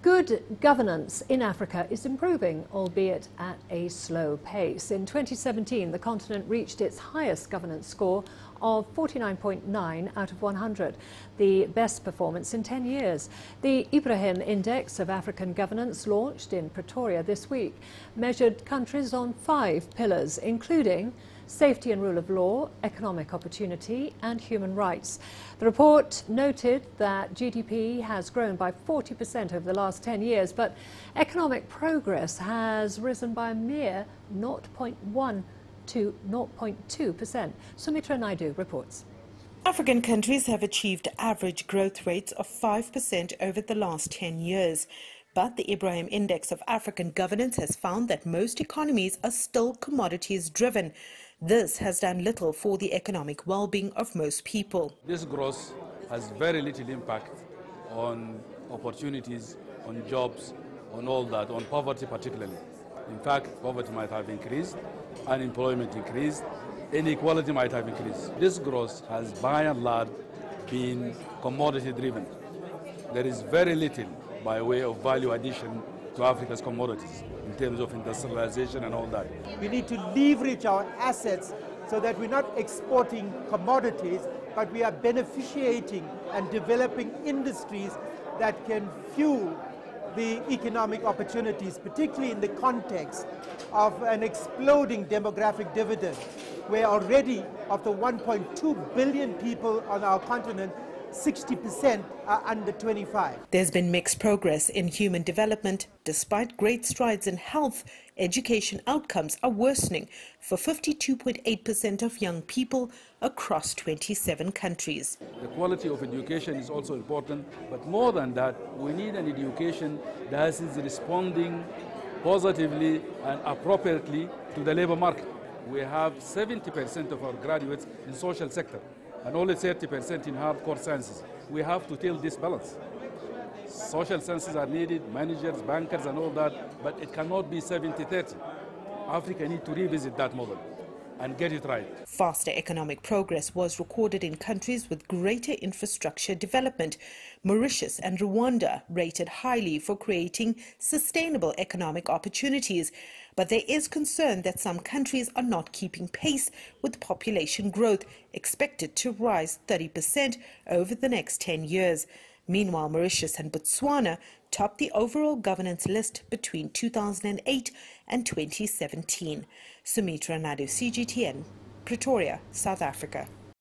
Good governance in Africa is improving, albeit at a slow pace. In 2017, the continent reached its highest governance score of 49.9 out of 100, the best performance in 10 years. The Ibrahim Index of African Governance, launched in Pretoria this week, measured countries on 5 pillars, including safety and rule of law, economic opportunity and human rights. The report noted that GDP has grown by 40% over the last 10 years, but economic progress has risen by a mere 0.1 to 0.2%. Sumitra Nydoo reports. African countries have achieved average growth rates of 5% over the last 10 years. But the Ibrahim Index of African Governance has found that most economies are still commodities driven. This has done little for the economic well-being of most people. This growth has very little impact on opportunities, on jobs, on all that, on poverty particularly. In fact, poverty might have increased, unemployment increased, inequality might have increased. This growth has by and large been commodity driven. There is very little by way of value addition to Africa's commodities in terms of industrialization and all that. We need to leverage our assets so that we're not exporting commodities, but we are beneficiating and developing industries that can fuel the economic opportunities, particularly in the context of an exploding demographic dividend, where already of the 1.2 billion people on our continent, 60% are under 25. There's been mixed progress in human development. Despite great strides in health, education outcomes are worsening for 52.8% of young people across 27 countries. The quality of education is also important, but more than that, we need an education that is responding positively and appropriately to the labor market. We have 70% of our graduates in social sector and only 30% in hardcore sciences. We have to tell this balance. Social sciences are needed, managers, bankers and all that, but it cannot be 70-30. Africa needs to revisit that model and get it right. Faster economic progress was recorded in countries with greater infrastructure development. Mauritius and Rwanda rated highly for creating sustainable economic opportunities. But there is concern that some countries are not keeping pace with population growth, expected to rise 30% over the next 10 years. Meanwhile, Mauritius and Botswana topped the overall governance list between 2008 and 2017. Sumitra, Nydoo, CGTN, Pretoria, South Africa.